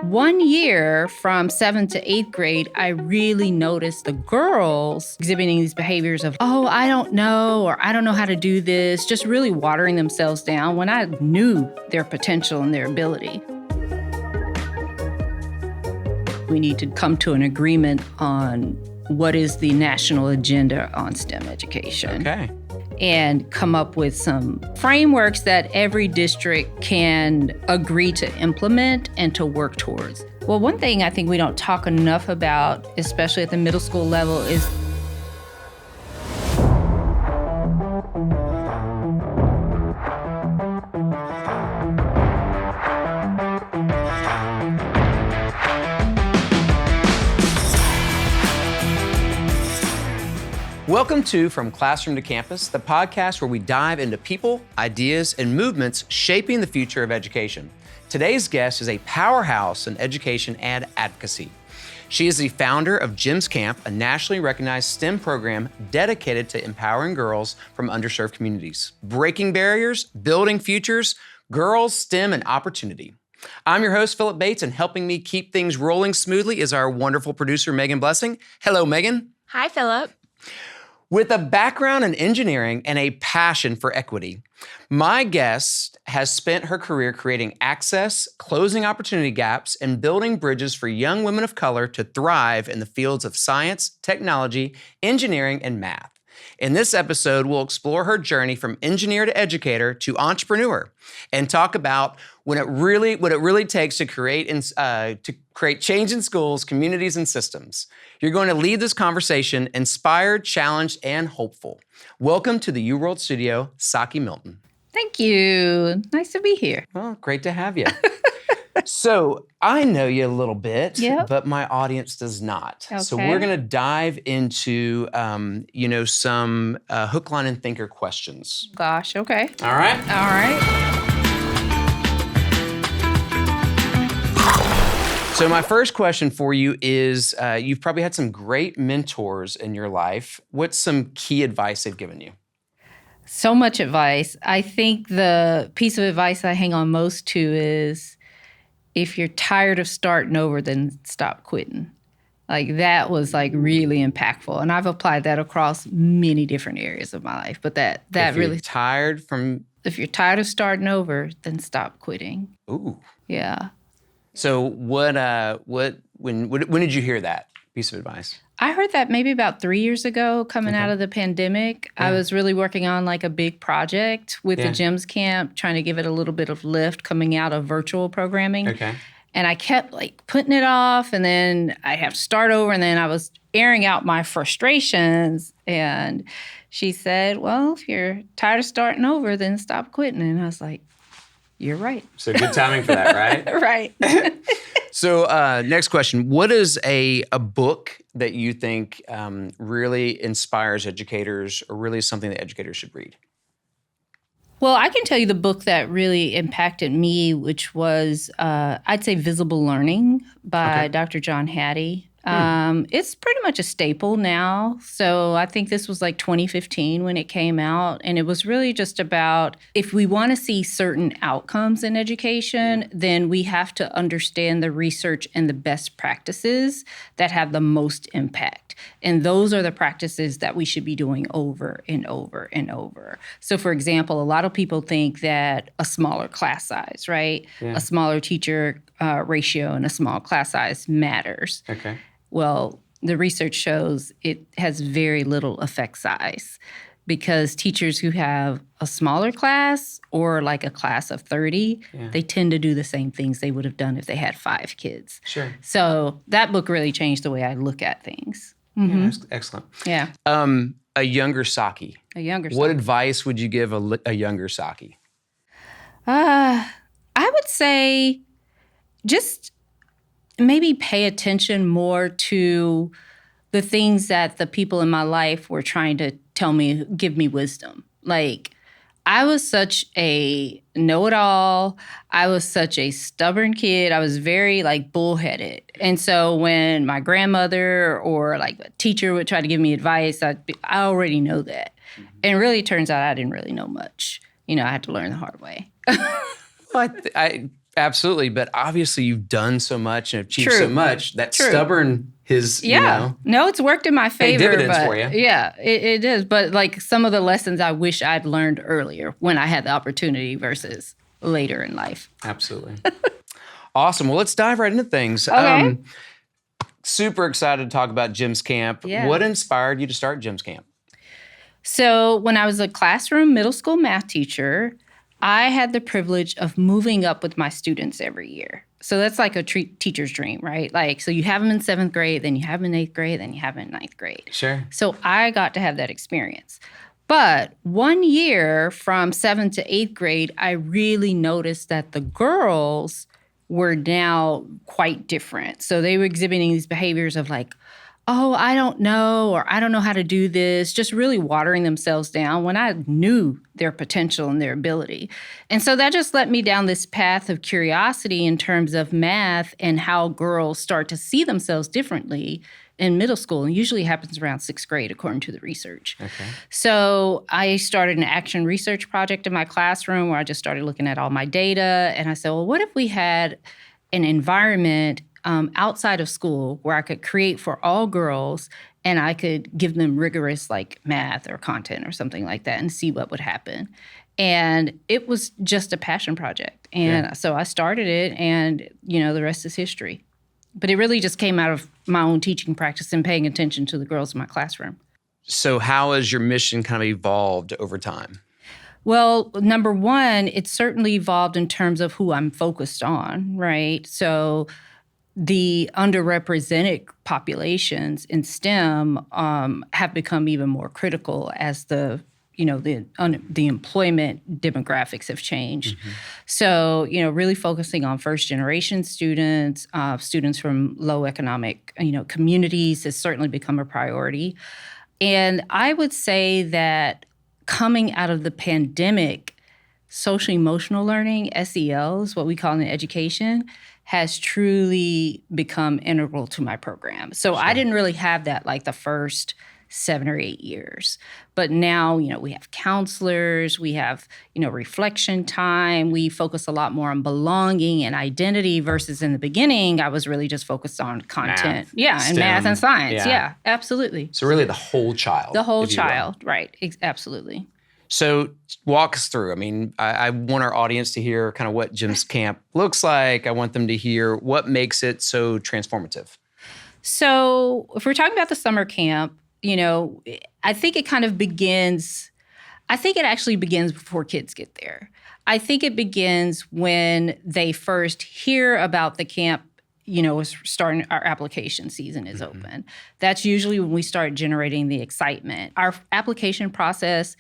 1 year from 7th to 8th grade, I really noticed the girls exhibiting these behaviors of, oh, I don't know, or I don't know how to do this, just really watering themselves down when I knew their potential and their ability. We need to come to an agreement on what is the national agenda on STEM education. Okay. And come up with some frameworks that every district can agree to implement and to work towards. Well, one thing I think we don't talk enough about, especially at the middle school level, is Welcome to From Classroom to Campus, the podcast where we dive into people, ideas, and movements shaping the future of education. Today's guest is a powerhouse in education and advocacy. She is the founder of Gems Camp, a nationally recognized STEM program dedicated to empowering girls from underserved communities, breaking barriers, building futures, girls, STEM, and opportunity. I'm your host, Philip Bates, and helping me keep things rolling smoothly is our wonderful producer, Megan Blessing. Hello, Megan. Hi, Philip. With a background in engineering and a passion for equity, my guest has spent her career creating access, closing opportunity gaps, and building bridges for young women of color to thrive in the fields of science, technology, engineering, and math. In this episode, we'll explore her journey from engineer to educator to entrepreneur and talk about what it really takes to create change in schools, communities, and systems. You're going to leave this conversation inspired, challenged, and hopeful. Welcome to the UWorld studio, Saki Milton. thank you. Nice to be here. Well, great to have you. So I know you a little bit, but my audience does not. Okay. So we're going to dive into, some hook, line, and thinker questions. Gosh, okay. All right? All right. So my first question for you is, you've probably had some great mentors in your life. What's some key advice they've given you? So much advice. I think the piece of advice I hang on most to is, if you're tired of starting over, then stop quitting. Like, that was really impactful. And I've applied that across many different areas of my life. But that really, if you're tired of starting over, then stop quitting. Ooh. Yeah. So when did you hear that piece of advice? I heard that maybe about 3 years ago, coming out of the pandemic. Yeah. I was really working on a big project with the Gems Camp, trying to give it a little bit of lift coming out of virtual programming. Okay. And I kept putting it off, and then I have to start over, and then I was airing out my frustrations. And she said, well, if you're tired of starting over, then stop quitting. And I was like, you're right. So good timing for that, right? Right. So next question. What is a book that you think really inspires educators, or really something that educators should read? Well, I can tell you the book that really impacted me, which was, I'd say, Visible Learning by Dr. John Hattie. It's pretty much a staple now. So I think this was 2015 when it came out. And it was really just about, if we want to see certain outcomes in education, then we have to understand the research and the best practices that have the most impact. And those are the practices that we should be doing over and over and over. So, for example, a lot of people think that a smaller class size, right? Yeah. A smaller teacher ratio and a small class size matters. Okay. Well, the research shows it has very little effect size, because teachers who have a smaller class or a class of 30, they tend to do the same things they would have done if they had 5 kids. Sure. So that book really changed the way I look at things. Mm-hmm. Yeah, excellent. Yeah. A younger Saki. What advice would you give a younger Saki? I would say just maybe pay attention more to the things that the people in my life were trying to tell me, give me wisdom. I was such a know-it-all. I was such a stubborn kid. I was very bullheaded. And so when my grandmother or a teacher would try to give me advice, I already know that. Mm-hmm. And really, it turns out I didn't really know much. I had to learn the hard way. Well, I Absolutely. But obviously you've done so much and achieved so much that stubborn is, No, it's worked in my favor. Dividends but for you. Yeah, it is. But like some of the lessons I wish I'd learned earlier when I had the opportunity versus later in life. Absolutely. Awesome. Well, let's dive right into things. Okay. Super excited to talk about Jim's Camp. Yeah. What inspired you to start Jim's Camp? So when I was a classroom middle school math teacher, I had the privilege of moving up with my students every year. So that's like a teacher's dream, right? Like, so you have them in 7th grade, then you have them in 8th grade, then you have them in 9th grade. Sure. So I got to have that experience. But one year from 7th to 8th grade, I really noticed that the girls were now quite different. So they were exhibiting these behaviors of like, oh, I don't know, or I don't know how to do this, just really watering themselves down when I knew their potential and their ability. And so that just led me down this path of curiosity in terms of math and how girls start to see themselves differently in middle school. And usually happens around 6th grade, according to the research. Okay. So I started an action research project in my classroom where I just started looking at all my data. And I said, well, what if we had an environment outside of school where I could create for all girls and I could give them rigorous like math or content or something like that and see what would happen. And it was just a passion project. And so I started it and, the rest is history. But it really just came out of my own teaching practice and paying attention to the girls in my classroom. So how has your mission kind of evolved over time? Well, number one, it certainly evolved in terms of who I'm focused on, right? So the underrepresented populations in STEM have become even more critical as the employment demographics have changed. Mm-hmm. So, really focusing on first-generation students, students from low economic, communities has certainly become a priority. And I would say that coming out of the pandemic, social emotional learning, SEL is what we call in education, has truly become integral to my program. So I didn't really have that like the first 7 or 8 years. But now, we have counselors, we have, reflection time. We focus a lot more on belonging and identity versus in the beginning, I was really just focused on content. Math, and math and science. Yeah, absolutely. So really the whole child. The whole child, right. Absolutely. So walk us through. I mean, I want our audience to hear kind of what Jim's Camp looks like. I want them to hear what makes it so transformative. So if we're talking about the summer camp, I think it kind of begins, I think it actually begins before kids get there. I think it begins when they first hear about the camp, starting our application season is open. That's usually when we start generating the excitement. Our application process,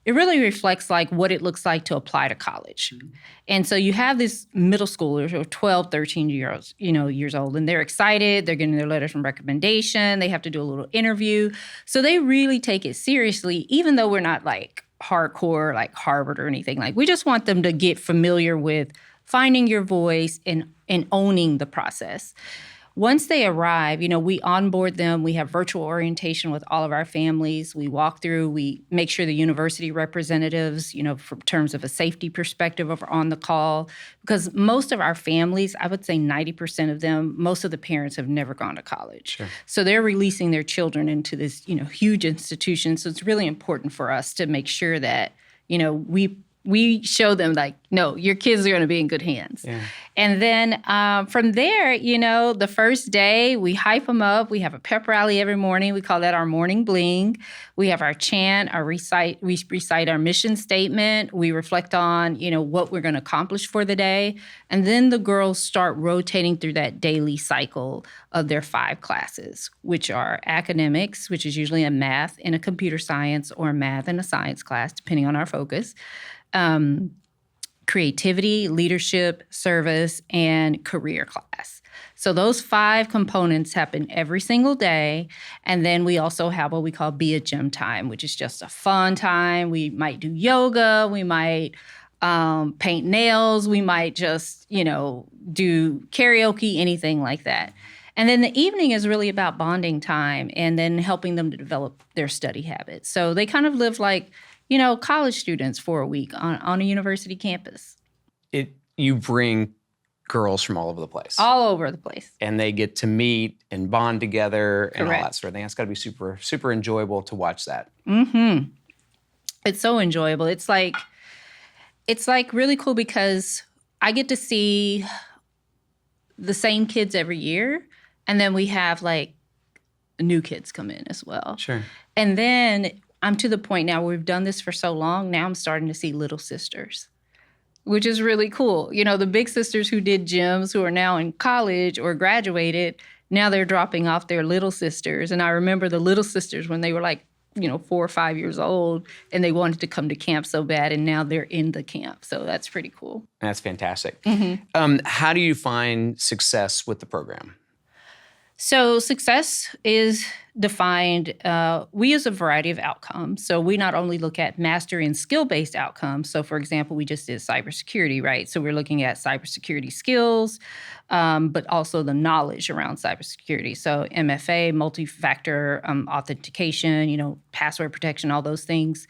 it really reflects like what it looks like to apply to college. Mm-hmm. And so you have these middle schoolers or 12, 13 years old, and they're excited. They're getting their letters from recommendation. They have to do a little interview. So they really take it seriously, even though we're not like hardcore like Harvard or anything. Like we just want them to get familiar with finding your voice and owning the process. Once they arrive, we onboard them. We have virtual orientation with all of our families. We walk through, we make sure the university representatives, from terms of a safety perspective, are on the call. Because most of our families, I would say 90% of them, most of the parents have never gone to college. Sure. So they're releasing their children into this, huge institution. So it's really important for us to make sure that, we show them like, no, your kids are going to be in good hands. Yeah. And then from there, the first day we hype them up. We have a pep rally every morning. We call that our morning bling. We have our chant, we recite our mission statement. We reflect on, what we're going to accomplish for the day. And then the girls start rotating through that daily cycle of their 5 classes, which are academics, which is usually a math and a computer science or a math and a science class, depending on our focus. Creativity, leadership, service, and career class. So those 5 components happen every single day. And then we also have what we call Be a Gym time, which is just a fun time. We might do yoga. We might paint nails. We might just, do karaoke, anything like that. And then the evening is really about bonding time and then helping them to develop their study habits. So they kind of live like, college students for a week on a university campus. You bring girls from all over the place. All over the place. And they get to meet and bond together and all Correct. that sort of thing. It's got to be super, super enjoyable to watch that. Mm-hmm. It's so enjoyable. It's like really cool because I get to see the same kids every year. And then we have like new kids come in as well. Sure. And then I'm to the point now where we've done this for so long. Now I'm starting to see little sisters, which is really cool. You know, the big sisters who did gyms, who are now in college or graduated, now they're dropping off their little sisters. And I remember the little sisters when they were like, 4 or 5 years old, and they wanted to come to camp so bad, and now they're in the camp. So that's pretty cool. That's fantastic. Mm-hmm. How do you find success with the program? So success is defined, we use a variety of outcomes. So we not only look at mastery and skill-based outcomes. So for example, we just did cybersecurity, right? So we're looking at cybersecurity skills, but also the knowledge around cybersecurity. So MFA, multi-factor authentication, password protection, all those things,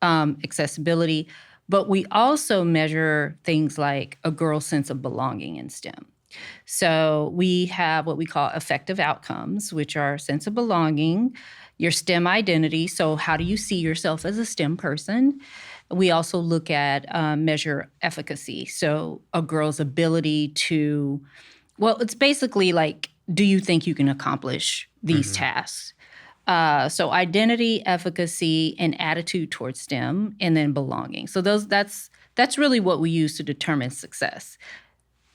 accessibility. But we also measure things like a girl's sense of belonging in STEM. So we have what we call effective outcomes, which are sense of belonging, your STEM identity. So how do you see yourself as a STEM person? We also look at measure efficacy. So a girl's ability to, it's basically like, do you think you can accomplish these tasks? So identity, efficacy, and attitude towards STEM, and then belonging. So that's really what we use to determine success,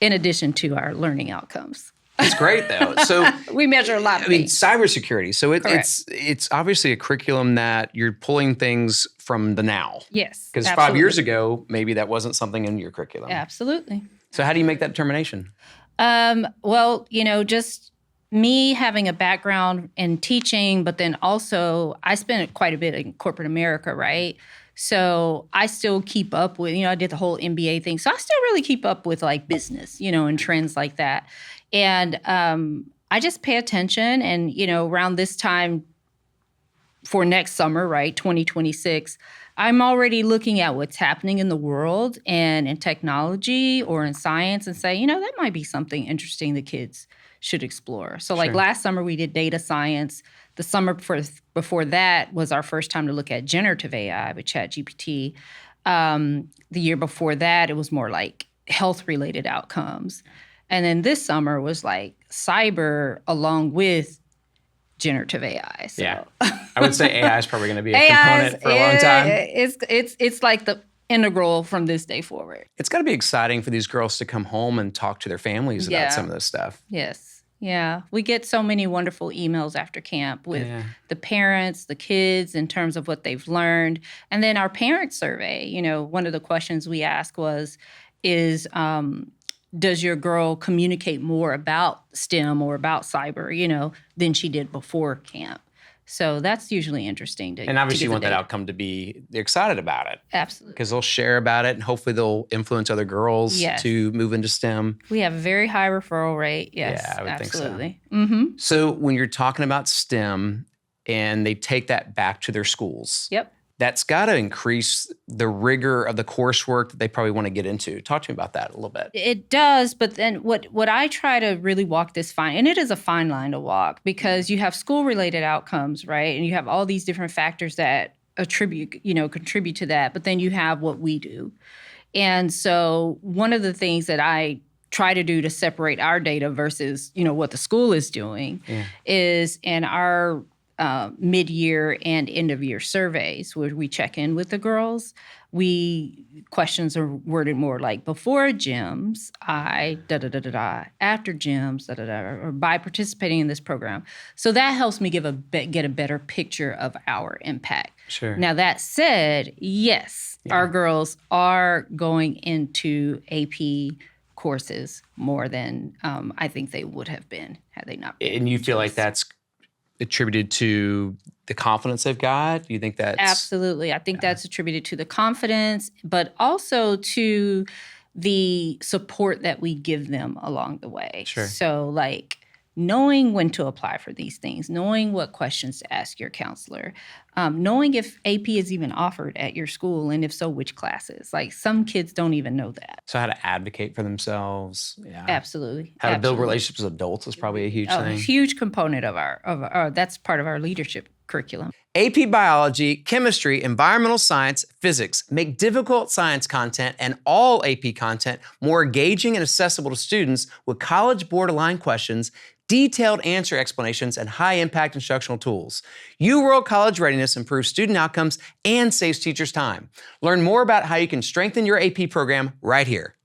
in addition to our learning outcomes. It's great, though. So we measure a lot of things. Cybersecurity. So it's obviously a curriculum that you're pulling things from the now. Yes, because 5 years ago, maybe that wasn't something in your curriculum. Absolutely. So how do you make that determination? Just me having a background in teaching, but then also I spent quite a bit in corporate America, right? So I still keep up with, I did the whole MBA thing. So I still really keep up with like business, and trends like that. And I just pay attention. And, around this time for next summer, right, 2026, I'm already looking at what's happening in the world and in technology or in science and say, that might be something interesting the kids should explore. So like last summer we did data science. The summer before that was our first time to look at generative AI with ChatGPT. The year before that, it was more like health-related outcomes. And then this summer was like cyber along with generative AI. So. Yeah, I would say AI is probably going to be a component for a long time. It's like the integral from this day forward. It's got to be exciting for these girls to come home and talk to their families about some of this stuff. Yes. Yeah, we get so many wonderful emails after camp with the parents, the kids, in terms of what they've learned. And then our parent survey, one of the questions we asked is does your girl communicate more about STEM or about cyber, than she did before camp? So that's usually interesting. And obviously you want that outcome to be excited about it. Absolutely. Because they'll share about it and hopefully they'll influence other girls to move into STEM. We have a very high referral rate. Yes, yeah, I would absolutely. think so. Mm-hmm. So when you're talking about STEM and they take that back to their schools, that's got to increase the rigor of the coursework that they probably want to get into. Talk to me about that a little bit. It does, but then what I try to really walk this fine, and it is a fine line to walk because you have school-related outcomes, right? And you have all these different factors that contribute to that, but then you have what we do. And so one of the things that I try to do to separate our data versus, what the school is doing is in our mid-year and end-of-year surveys where we check in with the girls. Questions are worded more like before gyms, after gyms, or by participating in this program. So that helps me get a better picture of our impact. Sure. Now that said, yes, our girls are going into AP courses more than I think they would have been had they not been. And you feel like that's attributed to the confidence they've got? Do you think that's... Absolutely. I think that's attributed to the confidence, but also to the support that we give them along the way. Sure. So like knowing when to apply for these things, knowing what questions to ask your counselor, knowing if AP is even offered at your school, and if so, which classes. Like some kids don't even know that. So how to advocate for themselves. Yeah. Absolutely. How to build relationships with adults is probably a huge thing. A huge component of our that's part of our leadership curriculum. AP Biology, Chemistry, Environmental Science, Physics make difficult science content and all AP content more engaging and accessible to students with College Board-aligned questions, detailed answer explanations, and high-impact instructional tools. UWorld College Readiness improves student outcomes and saves teachers time. Learn more about how you can strengthen your AP program right here.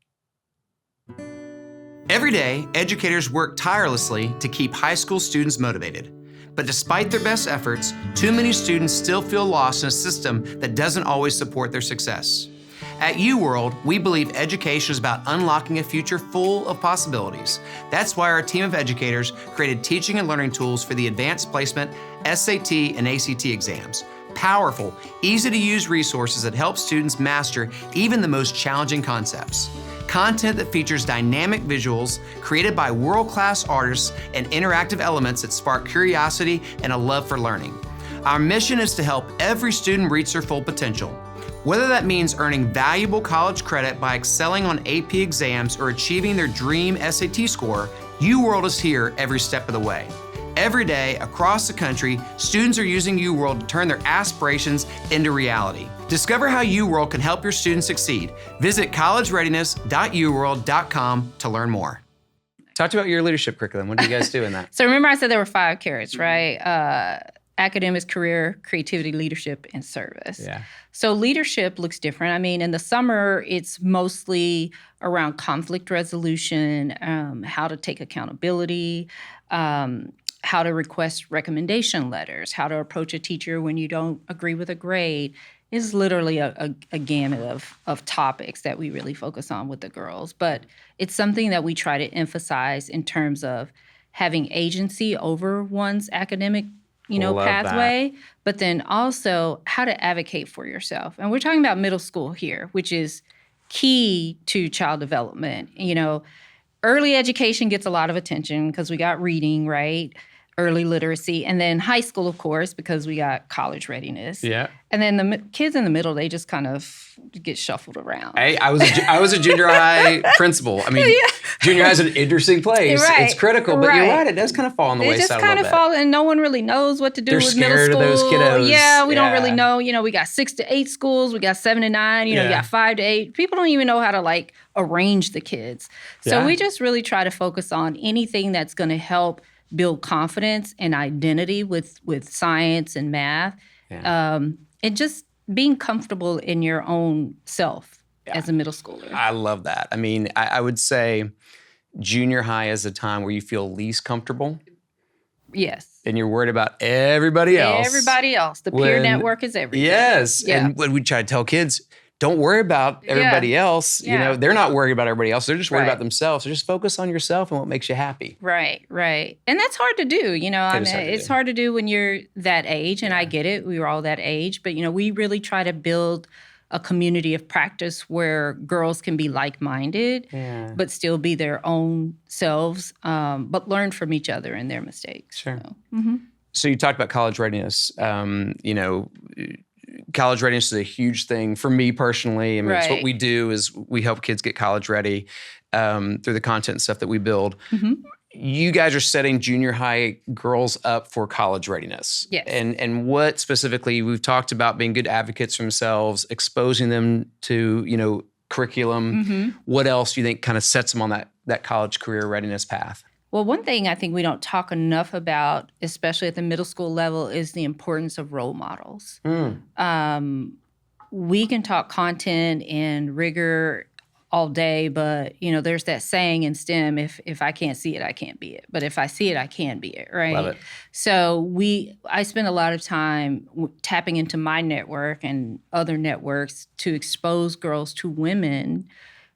Every day, educators work tirelessly to keep high school students motivated. But despite their best efforts, too many students still feel lost in a system that doesn't always support their success. At UWorld, we believe education is about unlocking a future full of possibilities. That's why our team of educators created teaching and learning tools for the advanced placement, SAT, and ACT exams. Powerful, easy-to-use resources that help students master even the most challenging concepts. Content that features dynamic visuals created by world-class artists and interactive elements that spark curiosity and a love for learning. Our mission is to help every student reach their full potential. Whether that means earning valuable college credit by excelling on AP exams or achieving their dream SAT score, UWorld is here every step of the way. Every day, across the country, students are using UWorld to turn their aspirations into reality. Discover how UWorld can help your students succeed. Visit collegereadiness.uworld.com to learn more. Talk about your leadership curriculum. What do you guys do in that? So remember I said there were 5 carrots, right? Academics, career, creativity, leadership, and service. Yeah. So leadership looks different. I mean, in the summer, it's mostly around conflict resolution, how to take accountability, how to request recommendation letters, how to approach a teacher when you don't agree with a grade. It's literally a gamut of topics that we really focus on with the girls. But it's something that we try to emphasize in terms of having agency over one's academic pathway, but then also how to advocate for yourself. And we're talking about middle school here, which is key to child development. Early education gets a lot of attention because we got reading, right? Early literacy, and then high school, of course, because we got college readiness. Yeah. And then the kids in the middle, they just kind of get shuffled around. Hey, I was a junior high principal. I mean, junior high is an interesting place. Right. It's critical, but you're right. It does kind of fall on the wayside a little bit. It just kind of fall, and no one really knows what to do with middle school. They're scared of those kiddos. Yeah, we don't really know. We got 6 to 8 schools. We got 7 to 9. We got 5 to 8. People don't even know how to arrange the kids. So we just really try to focus on anything that's going to help build confidence and identity with science and math, and just being comfortable in your own self as a middle schooler. I love that. I mean, I would say junior high is the time where you feel least comfortable. Yes. And you're worried about everybody else. The peer network is everything. Yes. Yeah. And when we try to tell kids, don't worry about everybody else. They're not worried about everybody else. They're just worried about themselves. So just focus on yourself and what makes you happy. Right. And that's hard to do. It's hard to do when you're that age, and I get it. We were all that age. But, we really try to build a community of practice where girls can be like-minded, but still be their own selves, but learn from each other and their mistakes. Sure. So you talked about college readiness. College readiness is a huge thing for me personally. I mean, it's what we do is we help kids get college ready through the content and stuff that we build. Mm-hmm. You guys are setting junior high girls up for college readiness. Yes. And what specifically, we've talked about being good advocates for themselves, exposing them to, curriculum. Mm-hmm. What else do you think kind of sets them on that college career readiness path? Well, one thing I think we don't talk enough about, especially at the middle school level, is the importance of role models. We can talk content and rigor all day, but, there's that saying in STEM, if I can't see it, I can't be it. But if I see it, I can be it, right? Love it. So I spend a lot of time tapping into my network and other networks to expose girls to women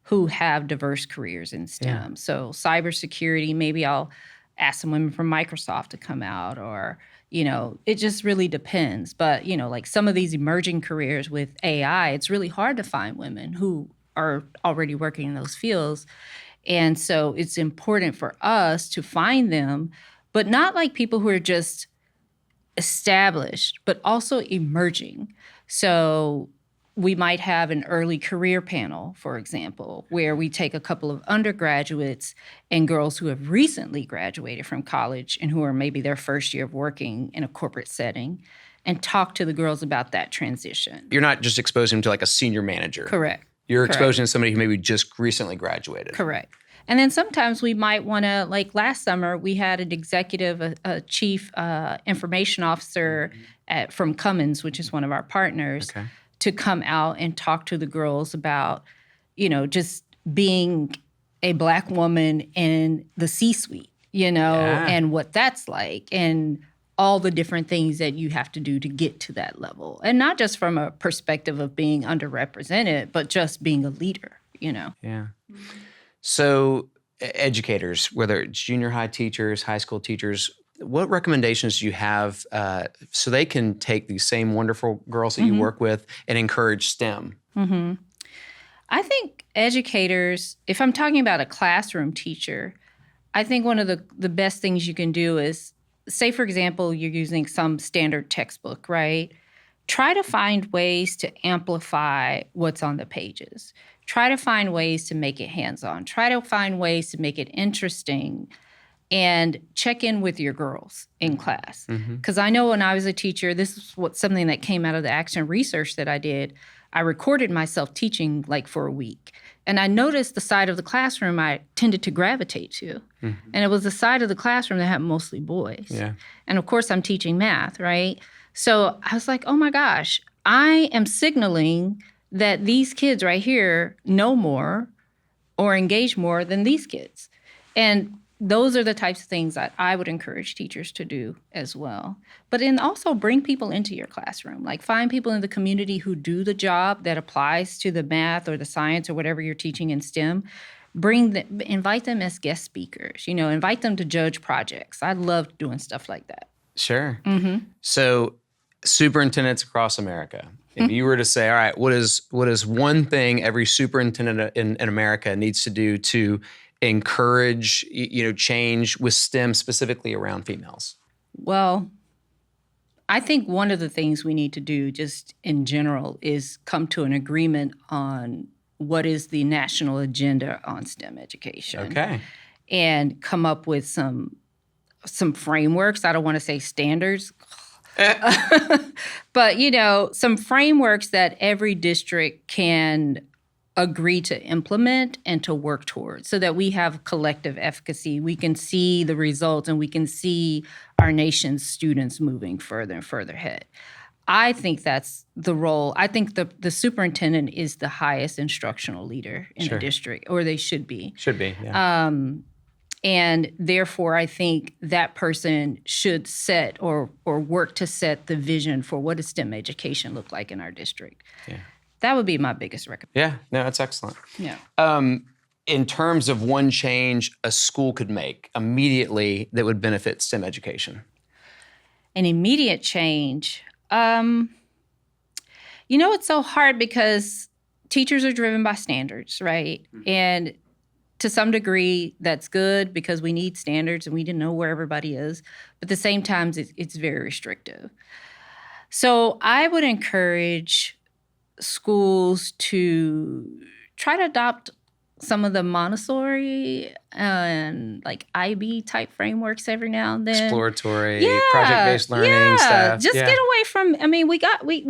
who have diverse careers in STEM. Yeah. So cybersecurity, maybe I'll ask some women from Microsoft to come out, or, it just really depends. But, some of these emerging careers with AI, it's really hard to find women who are already working in those fields. And so it's important for us to find them, but not like people who are just established, but also emerging. So we might have an early career panel, for example, where we take a couple of undergraduates and girls who have recently graduated from college and who are maybe their first year of working in a corporate setting and talk to the girls about that transition. You're not just exposing them to like a senior manager. Correct. You're exposing somebody who maybe just recently graduated. Correct. And then sometimes we might want to, like last summer, we had an executive, a chief information officer from Cummins, which is one of our partners, to come out and talk to the girls about, just being a Black woman in the C-suite, and what that's like, and all the different things that you have to do to get to that level. And not just from a perspective of being underrepresented, but just being a leader, Yeah. So educators, whether it's junior high teachers, high school teachers, what recommendations do you have so they can take these same wonderful girls that you work with and encourage STEM? I think educators, if I'm talking about a classroom teacher, I think one of the best things you can do is, say, for example, you're using some standard textbook, right? Try to find ways to amplify what's on the pages. Try to find ways to make it hands-on. Try to find ways to make it interesting, and check in with your girls in class. Because I know when I was a teacher, this is something that came out of the action research that I did. I recorded myself teaching like for a week. And I noticed the side of the classroom I tended to gravitate to. And it was the side of the classroom that had mostly boys. Yeah. And of course, I'm teaching math, right? So I was like, oh my gosh, I am signaling that these kids right here know more or engage more than these kids. And those are the types of things that I would encourage teachers to do as well. But then also bring people into your classroom. Like find people in the community who do the job that applies to the math or the science or whatever you're teaching in STEM. Invite them as guest speakers, invite them to judge projects. I love doing stuff like that. Sure. So superintendents across America, if you were to say, all right, what is one thing every superintendent in America needs to do to encourage, change with STEM specifically around females? Well, I think one of the things we need to do just in general is come to an agreement on what is the national agenda on STEM education. Okay. And come up with some frameworks. I don't want to say standards. But, some frameworks that every district can agree to implement and to work towards so that we have collective efficacy. We can see the results and we can see our nation's students moving further and further ahead. I think that's the role. I think the superintendent is the highest instructional leader in the district, or they should be. Should be, yeah. And therefore, I think that person should set or work to set the vision for what does STEM education look like in our district. Yeah. That would be my biggest recommendation. Yeah, no, that's excellent. Yeah. In terms of one change a school could make immediately that would benefit STEM education? An immediate change. It's so hard because teachers are driven by standards, right? And to some degree, that's good because we need standards and we didn't know where everybody is. But at the same time, it's very restrictive. So I would encourage schools to try to adopt some of the Montessori and like IB type frameworks every now and then. Exploratory, project-based learning stuff. Just get away from, we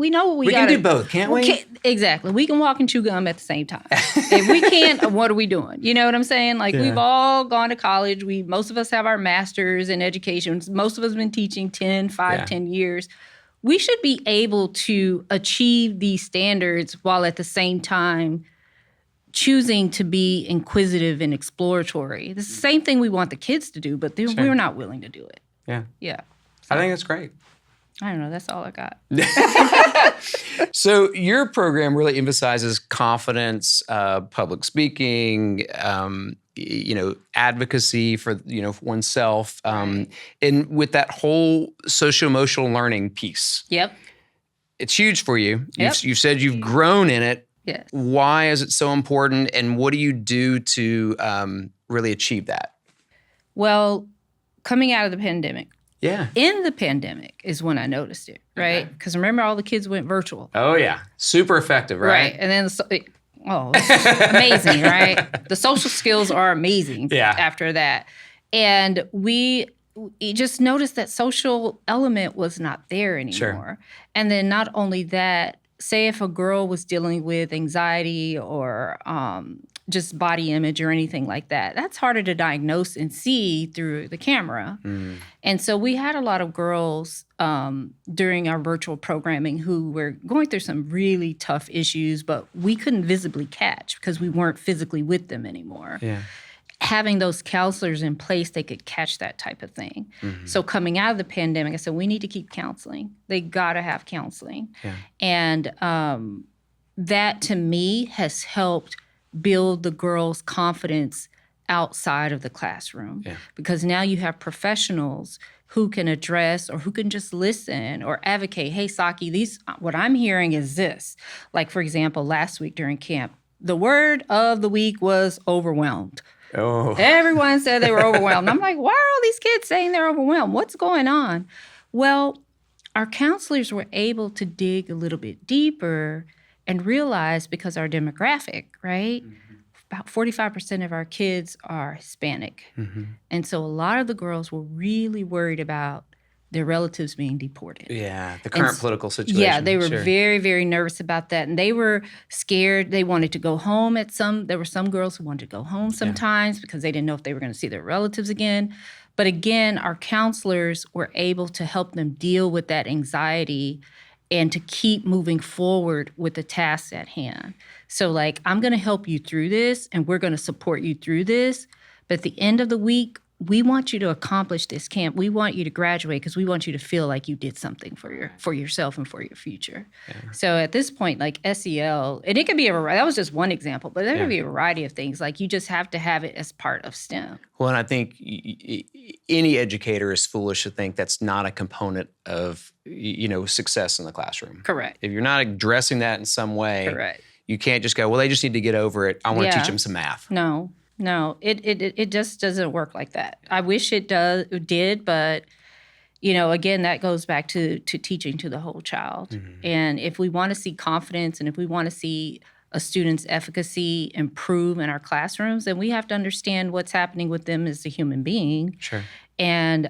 know what we got. We can do both, can't we? Exactly. We can walk and chew gum at the same time. If we can't, what are we doing? You know what I'm saying? Like we've all gone to college. Most of us have our masters in education. Most of us have been teaching 10 years. We should be able to achieve these standards while at the same time choosing to be inquisitive and exploratory. It's the same thing we want the kids to do, but we're not willing to do it. Yeah. Yeah. So, I think that's great. I don't know. That's all I got. So your program really emphasizes confidence, public speaking, advocacy for, oneself, and with that whole socio-emotional learning piece. Yep. It's huge for you. Yep. You've said you've grown in it Yes. Why is it so important, and what do you do to really achieve that? Well, coming out of the pandemic. Yeah. In the pandemic is when I noticed it, right? Because remember, all the kids went virtual. Oh, yeah. Super effective, right? And then, it's amazing, right? The social skills are amazing after that. And we just noticed that social element was not there anymore. Sure. And then not only that, say if a girl was dealing with anxiety or just body image or anything like that, that's harder to diagnose and see through the camera. And so we had a lot of girls during our virtual programming who were going through some really tough issues, but we couldn't visibly catch because we weren't physically with them anymore. Yeah. Having those counselors in place, they could catch that type of thing. So coming out of the pandemic, I said, we need to keep counseling. They got to have counseling. Yeah. And that, to me, has helped build the girls' confidence outside of the classroom. Yeah. Because now you have professionals who can address or who can just listen or advocate, hey, Saki, what I'm hearing is this. Like, for example, last week during camp, the word of the week was overwhelmed. Oh. Everyone said they were overwhelmed. I'm like, why are all these kids saying they're overwhelmed? What's going on? Well, our counselors were able to dig a little bit deeper and realize, because our demographic, right? About 45% of our kids are Hispanic. And so a lot of the girls were really worried about their relatives being deported. Yeah, the current political situation. Yeah, they were very, very nervous about that. And they were scared. They wanted to go home there were some girls who wanted to go home sometimes because they didn't know if they were going to see their relatives again. But again, our counselors were able to help them deal with that anxiety and to keep moving forward with the tasks at hand. So like, I'm going to help you through this and we're going to support you through this. But at the end of the week, we want you to accomplish this camp. We want you to graduate because we want you to feel like you did something for yourself and for your future. Yeah. So at this point, like SEL, and it could be that was just one example, but there could be a variety of things. Like you just have to have it as part of STEM. Well, and I think any educator is foolish to think that's not a component of, success in the classroom. Correct. If you're not addressing that in some way, correct, you can't just go, well, they just need to get over it. I want to teach them some math. No, it just doesn't work like that. I wish it did, but again, that goes back to teaching to the whole child. And if we want to see confidence and if we want to see a student's efficacy improve in our classrooms, then we have to understand what's happening with them as a human being. Sure. And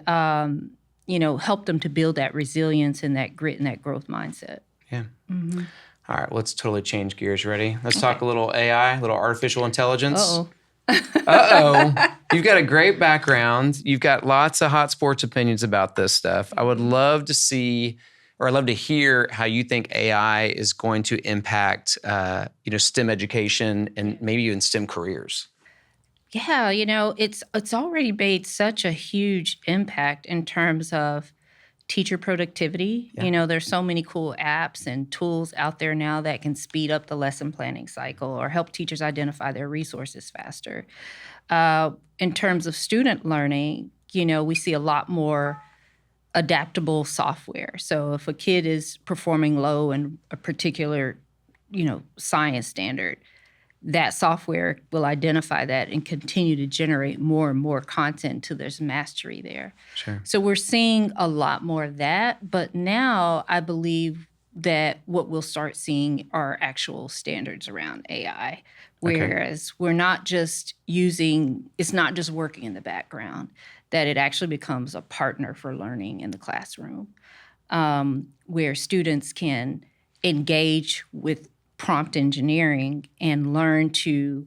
help them to build that resilience and that grit and that growth mindset. Yeah. All right, let's totally change gears. Ready? Let's talk a little AI, a little artificial intelligence. Uh-oh. You've got a great background. You've got lots of hot sports opinions about this stuff. I would love to see, or I'd love to hear how you think AI is going to impact, STEM education and maybe even STEM careers. Yeah, it's already made such a huge impact in terms of teacher productivity. Yeah. There's so many cool apps and tools out there now that can speed up the lesson planning cycle or help teachers identify their resources faster. In terms of student learning, we see a lot more adaptable software. So if a kid is performing low in a particular, science standard, that software will identify that and continue to generate more and more content until there's mastery there. Sure. So we're seeing a lot more of that. But now I believe that what we'll start seeing are actual standards around AI, whereas we're not just it's not just working in the background, that it actually becomes a partner for learning in the classroom, where students can engage with prompt engineering and learn to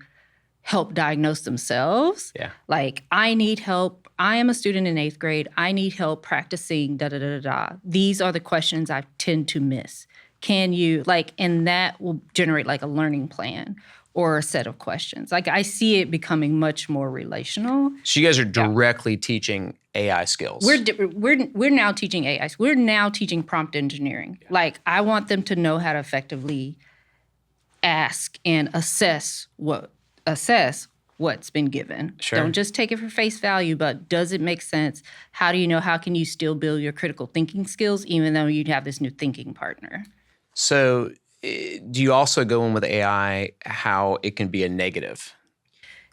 help diagnose themselves. Yeah. Like, I need help. I am a student in 8th grade. I need help practicing da-da-da-da-da. These are the questions I tend to miss. Can you, and that will generate a learning plan or a set of questions. I see it becoming much more relational. So you guys are directly teaching AI skills. We're now teaching AI. We're now teaching prompt engineering. Yeah. I want them to know how to effectively ask and assess what's been given. Sure. Don't just take it for face value, but does it make sense? How can you still build your critical thinking skills even though you have this new thinking partner? So do you also go in with AI how it can be a negative?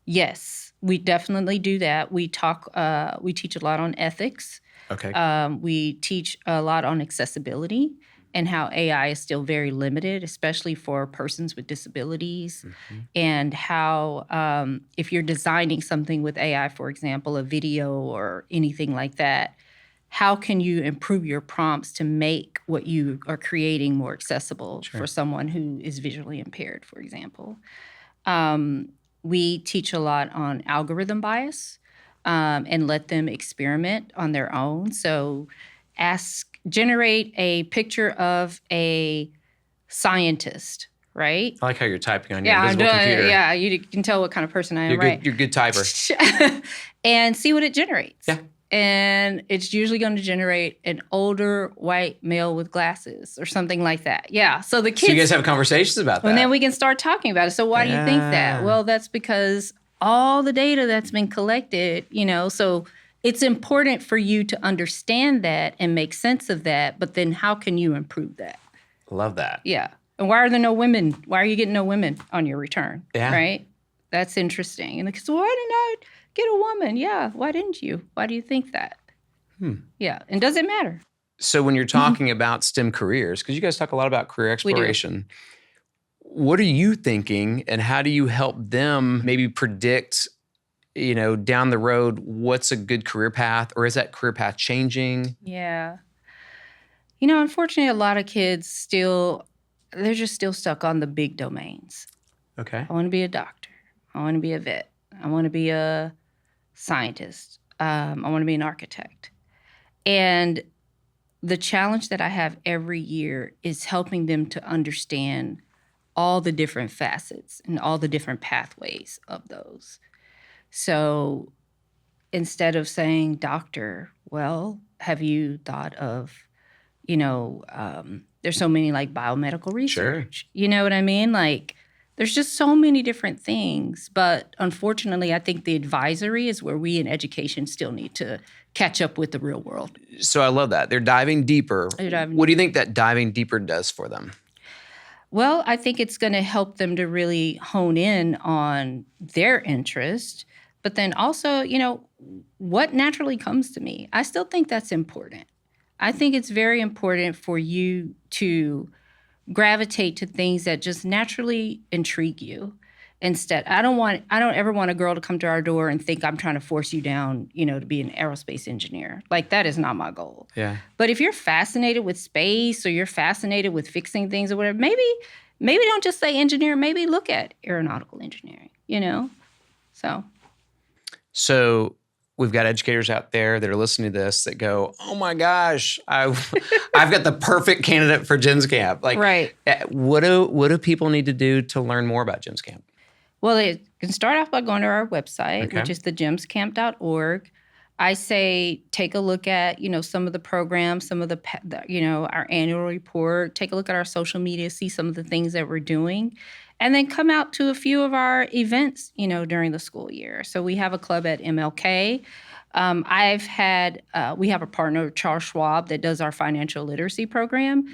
Yes, we definitely do that. We teach a lot on ethics. Okay. We teach a lot on accessibility and how AI is still very limited, especially for persons with disabilities, and how if you're designing something with AI, for example, a video or anything like that, how can you improve your prompts to make what you are creating more accessible for someone who is visually impaired, for example? We teach a lot on algorithm bias and let them experiment on their own. So generate a picture of a scientist, right? I like how you're typing on your invisible computer. Yeah, you can tell what kind of person I am, right? You're a good typer. And see what it generates. Yeah. And it's usually going to generate an older white male with glasses or something like that. Yeah. So the kids. So you guys have conversations about that. And then we can start talking about it. So why do you think that? Well, that's because all the data that's been collected, so it's important for you to understand that and make sense of that. But then how can you improve that? Love that. Yeah. And why are there no women? Why are you getting no women on your return? Yeah. Right? That's interesting. And the kids, why didn't I get a woman? Yeah. Why didn't you? Why do you think that? Yeah. And does it matter? So when you're talking about STEM careers, because you guys talk a lot about career exploration, what are you thinking and how do you help them maybe predict, down the road, what's a good career path, or is that career path changing? Yeah. Unfortunately, a lot of kids they're just still stuck on the big domains. Okay. I want to be a doctor. I want to be a vet. I want to be a scientist. I want to be an architect. And the challenge that I have every year is helping them to understand all the different facets and all the different pathways of those. So instead of saying doctor, well, have you thought of, there's so many like biomedical research. Sure. You know what I mean? Like there's just so many different things. But unfortunately, I think the advisory is where we in education still need to catch up with the real world. So I love that. They're diving deeper. What do you think that diving deeper does for them? Well, I think it's going to help them to really hone in on their interest, but then also, what naturally comes to me. I still think that's important. I think it's very important for you to gravitate to things that just naturally intrigue you. Instead, I don't ever want a girl to come to our door and think I'm trying to force you down, to be an aerospace engineer. Like that is not my goal. Yeah. But if you're fascinated with space or you're fascinated with fixing things or whatever, maybe don't just say engineer, maybe look at aeronautical engineering, So we've got educators out there that are listening to this that go, oh my gosh, I've got the perfect candidate for Jen's Camp. Like, right. What do people need to do to learn more about Jen's Camp? Well, they can start off by going to our website, which is thejemscamp.org. I say take a look at, some of the programs, some of the, our annual report, take a look at our social media, see some of the things that we're doing, and then come out to a few of our events, during the school year. So we have a club at MLK. We have a partner, Charles Schwab, that does our financial literacy program.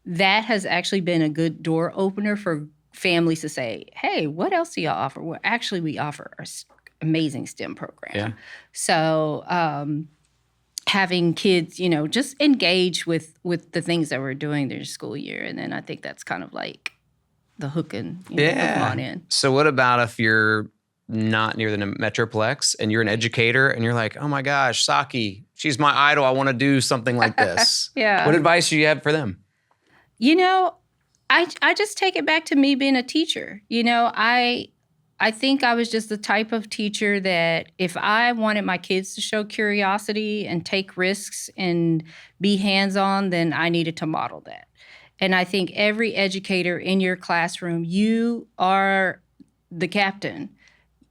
That has actually been a good door opener for families to say, hey, what else do y'all offer? Well, actually, we offer our amazing STEM program. Yeah. So having kids, just engage with the things that we're doing their school year. And then I think that's kind of like the hook and hook on in. So what about if you're not near the Metroplex and you're an educator and you're like, oh my gosh, Saki, she's my idol. I want to do something like this. Yeah. What advice do you have for them? I just take it back to me being a teacher. I think I was just the type of teacher that if I wanted my kids to show curiosity and take risks and be hands-on, then I needed to model that. And I think every educator in your classroom, you are the captain.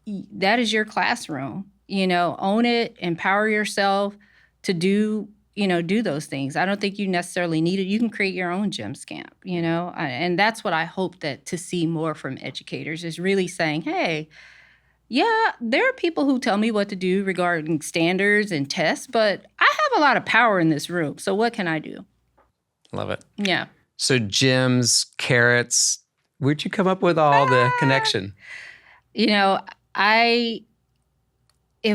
That is your classroom. Own it, empower yourself to do those things. I don't think you necessarily need it. You can create your own GEMS camp, and that's what I hope to see more from educators is really saying, hey, yeah, there are people who tell me what to do regarding standards and tests, but I have a lot of power in this room. So what can I do? Love it. Yeah. So gyms, carrots. Where'd you come up with all the connection? You know, it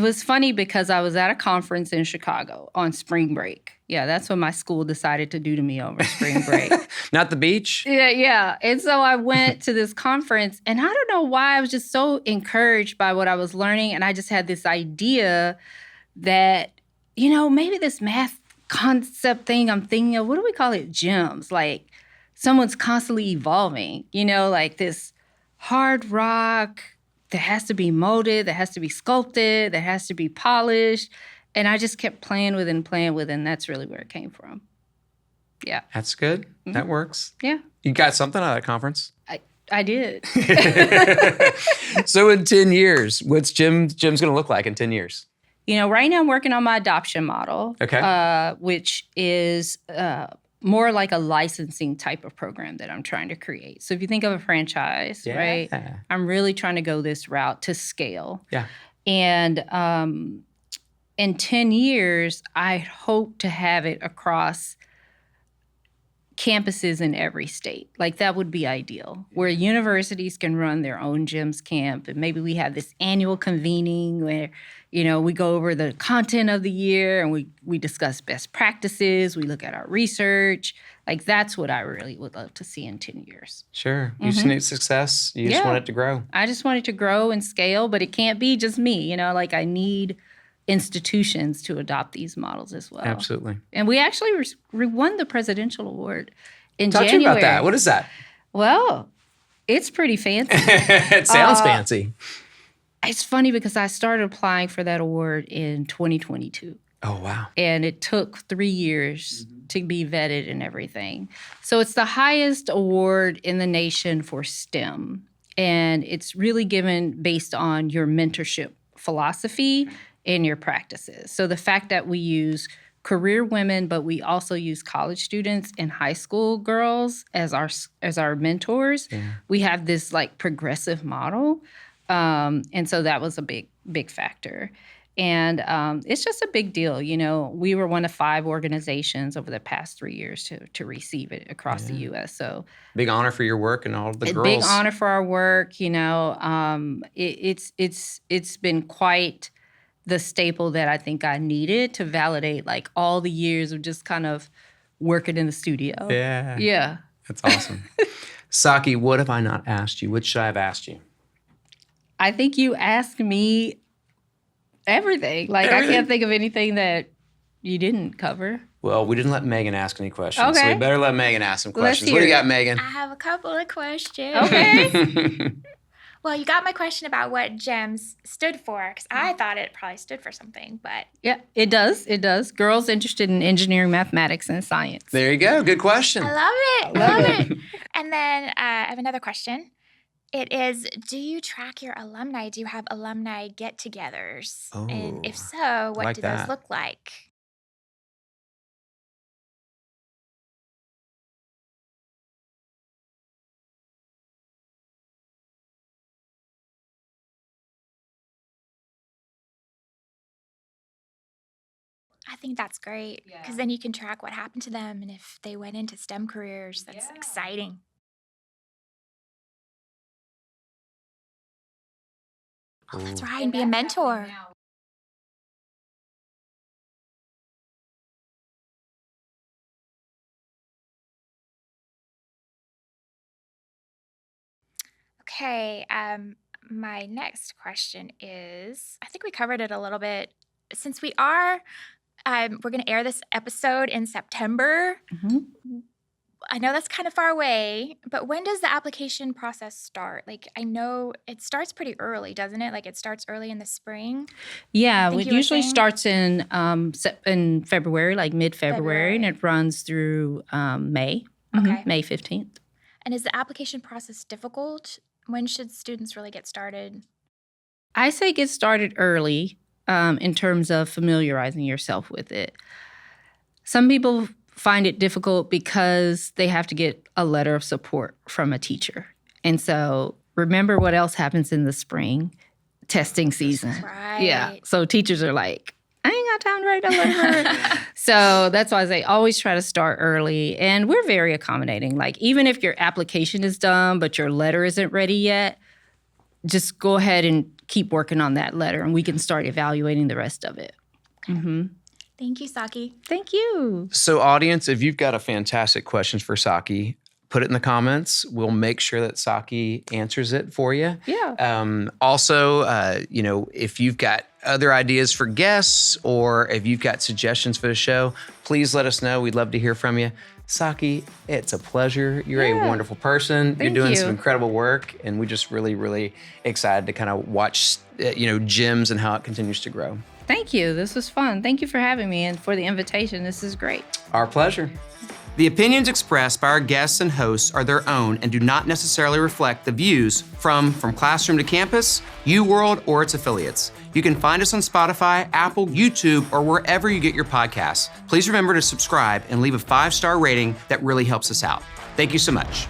was funny because I was at a conference in Chicago on spring break. Yeah, that's what my school decided to do to me over spring break. Not the beach? Yeah. And so I went to this conference, and I don't know why I was just so encouraged by what I was learning. And I just had this idea that, maybe this math concept thing I'm thinking of, what do we call it? Gems. Like someone's constantly evolving, like this hard rock that has to be molded, that has to be sculpted, that has to be polished. And I just kept playing with it, and that's really where it came from. Yeah. That's good. Mm-hmm. That works. Yeah. You got something out of that conference? I did. So in 10 years, what's Jim's going to look like in 10 years? Right now I'm working on my adoption model, which is more like a licensing type of program that I'm trying to create. So if you think of a franchise, right, I'm really trying to go this route to scale. Yeah. And in 10 years, I hope to have it across campuses in every state. Like that would be ideal, where universities can run their own gyms camp. And maybe we have this annual convening where, we go over the content of the year and we discuss best practices. We look at our research. Like that's what I really would love to see in 10 years. Sure. You just need success. You just want it to grow. I just want it to grow and scale, but it can't be just me. Like I need institutions to adopt these models as well. Absolutely. And we actually won the presidential award in Talk January. to me about that. What is that? Well, it's pretty fancy. It sounds fancy. It's funny because I started applying for that award in 2022. Oh, wow. And it took 3 years to be vetted and everything. So it's the highest award in the nation for STEM. And it's really given based on your mentorship philosophy and your practices. So the fact that we use career women, but we also use college students and high school girls as our mentors, we have this like progressive model. And so that was a big factor. And it's just a big deal. We were one of 5 organizations over the past 3 years to receive it across the U.S. So big honor for your work and all of the girls. Big honor for our work. It's been quite the staple that I think I needed to validate like all the years of just kind of working in the studio. Yeah. That's awesome. Saki, what have I not asked you? What should I have asked you? I think you asked me everything. Like I can't think of anything that you didn't cover. Well, we didn't let Megan ask any questions, okay. So we better let Megan ask some questions. Let's What do you hear got, Megan? I have a couple of questions. Okay. Well, you got my question about what GEMS stood for, because I thought it probably stood for something, but... Yeah, it does. It does. Girls interested in engineering, mathematics, and science. There you go. Good question. I love it. Love it. And then I have another question. It is, do you track your alumni? Do you have alumni get-togethers? Oh, and if so, what do those look like? I think that's great because then you can track what happened to them and if they went into STEM careers. That's exciting. Oh, that's right, and be a mentor. Okay, my next question is, I think we covered it a little bit. Since we are, we're going to air this episode in September. Mm-hmm. I know that's kind of far away, but when does the application process start? Like, I know it starts pretty early, doesn't it? Like, it starts early in the spring. Yeah, it usually starts in February, like mid-February, and it runs through May, May 15th. And is the application process difficult? When should students really get started? I say get started early in terms of familiarizing yourself with it. Some people find it difficult because they have to get a letter of support from a teacher. And so remember what else happens in the spring? Testing season. Right. Yeah. So teachers are like, I ain't got time to write a letter. So that's why I say always try to start early. And we're very accommodating. Like even if your application is done, but your letter isn't ready yet, just go ahead and keep working on that letter and we can start evaluating the rest of it. Mm-hmm. Thank you, Saki. Thank you. So audience, if you've got a fantastic questions for Saki, put it in the comments. We'll make sure that Saki answers it for you. Yeah. Also, if you've got other ideas for guests or if you've got suggestions for the show, please let us know. We'd love to hear from you. Saki, it's a pleasure. You're a wonderful person. Thank You're doing you. some incredible work, and we're just really, really excited to kind of watch, GYMS and how it continues to grow. Thank you. This was fun. Thank you for having me and for the invitation. This is great. Our pleasure. The opinions expressed by our guests and hosts are their own and do not necessarily reflect the views from Classroom to Campus, UWorld, or its affiliates. You can find us on Spotify, Apple, YouTube, or wherever you get your podcasts. Please remember to subscribe and leave a 5-star rating that really helps us out. Thank you so much.